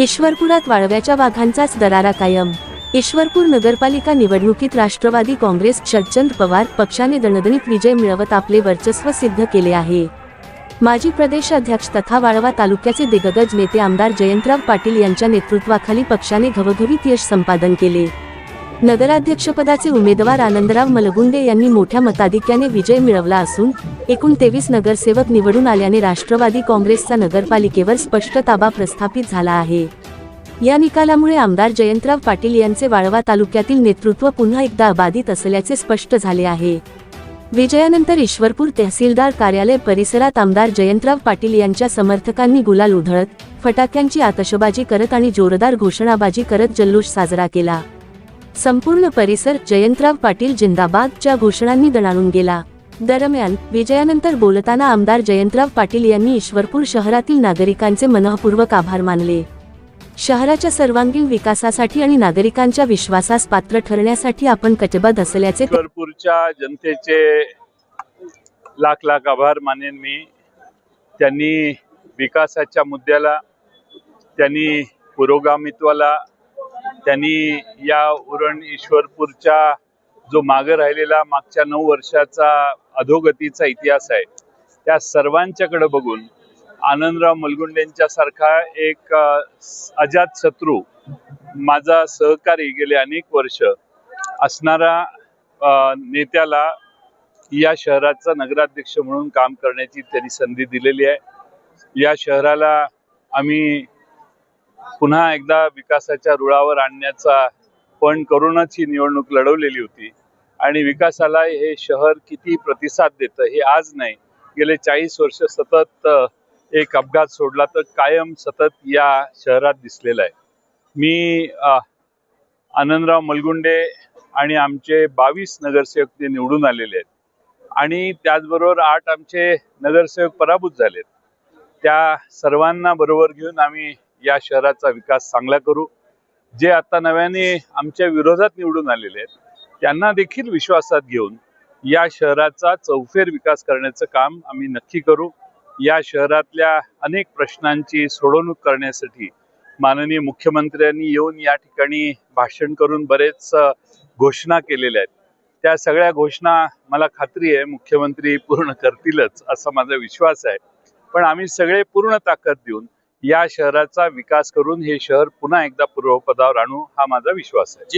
ईश्वरपुरात वाळव्याच्या वाघांचाच दरारा कायम। ईश्वरपूर नगरपालिका निवडणुकीत राष्ट्रवादी काँग्रेस शरदचंद्र पवार पक्षाने दणदणीत विजय मिळवत आपले वर्चस्व सिद्ध केले आहे। माजी प्रदेशाध्यक्ष तथा वाळवा तालुक्याचे दिग्गज नेते आमदार जयंतराव पाटील यांच्या नेतृत्वाखाली पक्षाने घवघवीत यश संपादन केले। नगराध्यक्षपदाचे उमेदवार आनंदराव मलगुंडे यांनी मोठ्या मताधिक्याने विजय मिळवला असून एकूण 23 नगरसेवक निवडून आल्याने राष्ट्रवादी काँग्रेसचा नगरपालिकेवर स्पष्ट ताबा प्रस्थापित झाला आहे। या निकालामुळे आमदार जयंतराव पाटील यांचे वाळवा तालुक्यातील नेतृत्व पुन्हा एकदा अबाधित असल्याचे स्पष्ट झाले आहे। विजयानंतर ईश्वरपूर तहसीलदार कार्यालय परिसरात आमदार जयंतराव पाटील यांच्या समर्थकांनी गुलाल उधळत, फटाक्यांची आतषबाजी करत आणि जोरदार घोषणाबाजी करत जल्लोष साजरा केला। संपूर्ण परिसर जयंतराव पाटील जिंदाबादच्या घोषणांनी दणाणून गेला। दरम्यान विजयानंतर बोलताना आमदार जयंतराव पाटील यांनी ईश्वरपूर शहरातील नागरिकांचे मनःपूर्वक आभार मानले। शहराच्या सर्वांगीण विकासासाठी आणि नागरिकांच्या विश्वासास पात्र ठरण्यासाठी आपण कटिबद्ध असल्याचे ईश्वरपूरच्या जनतेचे लाख लाख आभार मानेन मी। त्यांनी विकासाच्या मुद्द्याला, त्यांनी पुरोगामित्वाला, त्यांनी या उरण ईश्वरपूरच्या जो मागे राहिलेला मागच्या 9 वर्षाचा अधोगतीचा इतिहास आहे त्या सर्वांच्याकडे बघून आनंदराव मलगुंडेंच्या सारखा एक अजात शत्रू, माझा सहकारी गेले अनेक वर्ष असणारा नेत्याला या शहराचा नगराध्यक्ष म्हणून काम करण्याची त्यांनी संधी दिलेली आहे। या शहराला आम्ही पुन्हा एकदा विकासाच्या रुळावर आणण्याचा पण करूनच ही निवडणूक लढवलेली होती आणि विकासाला हे शहर किती प्रतिसाद देतं हे आज नाही, गेले 40 वर्ष सतत एक अपघात सोडला तर कायम सतत या शहरात दिसलेला आहे। मी आनंदराव मलगुंडे आणि आमचे 22 नगरसेवक ते निवडून आलेले आहेत आणि त्याचबरोबर 8 आमचे नगरसेवक पराभूत झालेत। त्या सर्वांना बरोबर घेऊन आम्ही या शहराचा विकास चांगला करू। जे आता नव्याने आमच्या विरोधात निवडून आलेले आहेत त्यांना देखील विश्वासात घेऊन या शहराचा चौफेर विकास करण्याचं काम आम्ही नक्की करू। या शहरातल्या अनेक प्रश्नांची सोडवणूक करण्यासाठी माननीय मुख्यमंत्र्यांनी येऊन या ठिकाणी भाषण करून बरेच घोषणा केलेल्या आहेत। त्या सगळ्या घोषणा मला खात्री आहे मुख्यमंत्री पूर्ण करतीलच असा माझा विश्वास आहे। पण आम्ही सगळे पूर्ण ताकद देऊन या शहराचा विकास करून हे शहर पुन्हा एकदा पूर्वपदावर आणू हा माझा विश्वास आहे।